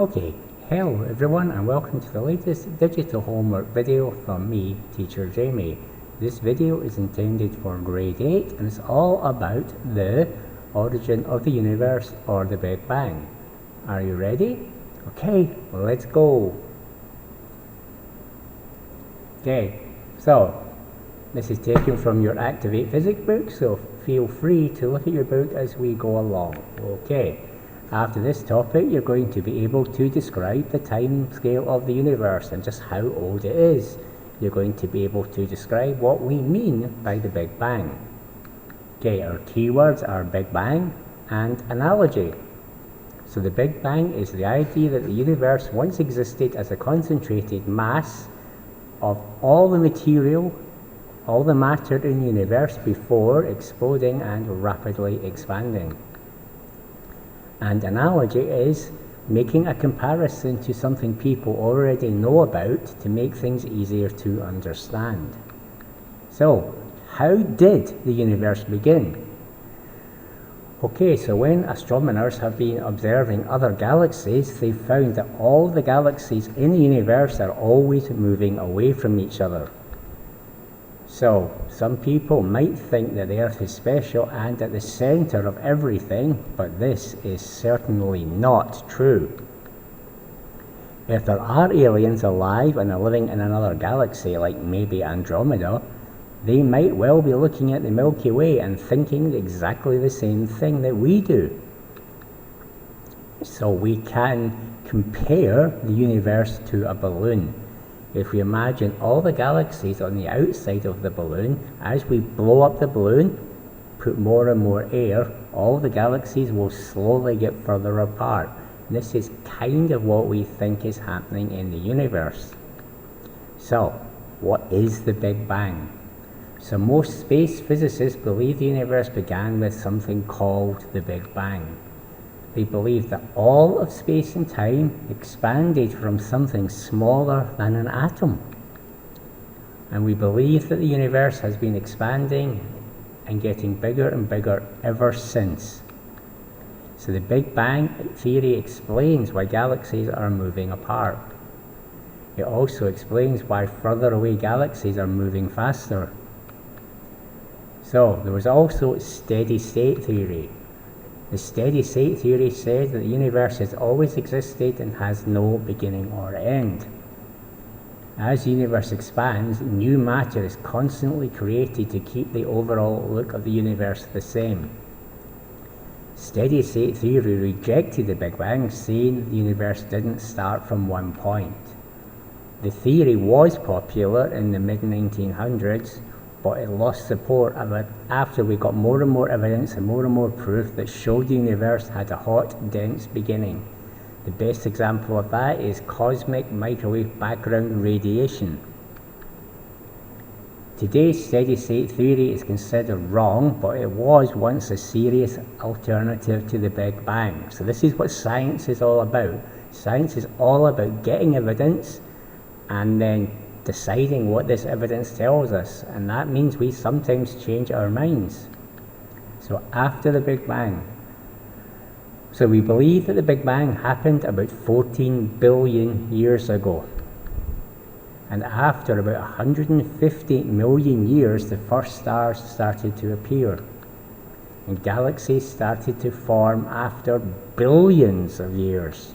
Okay, hello everyone and welcome to the latest digital homework video from me, Teacher Jamie. This video is intended for grade 8 and it's all about the origin of the universe or the Big Bang. Are you ready? Okay, let's go. Okay, so this is taken from your Activate Physics book, so feel free to look at your book as we go along. Okay. After this topic, you're going to be able to describe the time scale of the universe and just how old it is. You're going to be able to describe what we mean by the Big Bang. Okay, our keywords are Big Bang and analogy. So the Big Bang is the idea that the universe once existed as a concentrated mass of all the material, all the matter in the universe before exploding and rapidly expanding. And analogy is making a comparison to something people already know about to make things easier to understand. So, how did the universe begin? Okay, so when astronomers have been observing other galaxies, they found that all the galaxies in the universe are always moving away from each other. So, some people might think that the Earth is special and at the center of everything, but this is certainly not true. If there are aliens alive and are living in another galaxy, like maybe Andromeda, they might well be looking at the Milky Way and thinking exactly the same thing that we do. So we can compare the universe to a balloon. If we imagine all the galaxies on the outside of the balloon, as we blow up the balloon, put more and more air, all the galaxies will slowly get further apart. And this is kind of what we think is happening in the universe. So, what is the Big Bang? So most space physicists believe the universe began with something called the Big Bang. They believe that all of space and time expanded from something smaller than an atom. And we believe that the universe has been expanding and getting bigger and bigger ever since. So the Big Bang theory explains why galaxies are moving apart. It also explains why further away galaxies are moving faster. So there was also steady state theory. The steady state theory says that the universe has always existed and has no beginning or end. As the universe expands, new matter is constantly created to keep the overall look of the universe the same. Steady state theory rejected the Big Bang, saying the universe didn't start from one point. The theory was popular in the mid-1900s, but it lost support after we got more and more evidence and more proof that showed the universe had a hot, dense beginning. The best example of that is cosmic microwave background radiation. Today's steady-state theory is considered wrong, but it was once a serious alternative to the Big Bang. So this is what science is all about. Science is all about getting evidence and then deciding what this evidence tells us, and that means we sometimes change our minds. So after the Big Bang, so we believe that the Big Bang happened about 14 billion years ago, and after about 150 million years the first stars started to appear, and galaxies started to form after billions of years.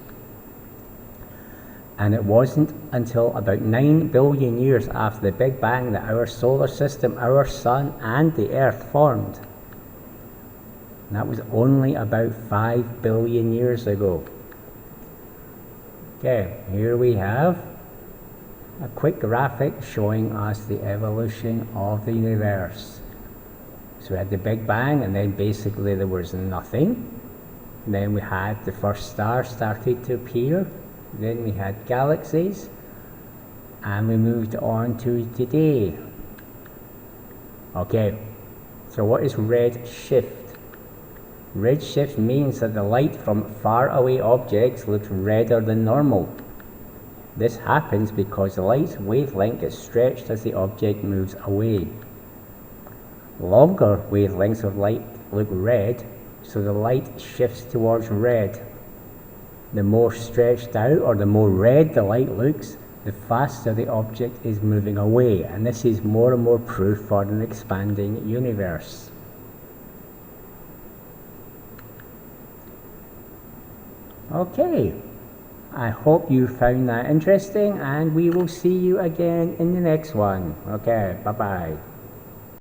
And it wasn't until about 9 billion years after the Big Bang that our solar system, our sun, and the Earth formed. And that was only about 5 billion years ago. Okay, here we have a quick graphic showing us the evolution of the universe. So we had the Big Bang, and then basically there was nothing. And then we had the first stars started to appear. Then we had galaxies, and we moved on to today. Okay, so what is redshift? Redshift means that the light from far away objects looks redder than normal. This happens because the light's wavelength gets stretched as the object moves away. Longer wavelengths of light look red, so the light shifts towards red. The more stretched out or the more red the light looks, the faster the object is moving away, and this is more and more proof for an expanding universe. Okay, I hope you found that interesting, and we will see you again in the next one. Okay, bye-bye.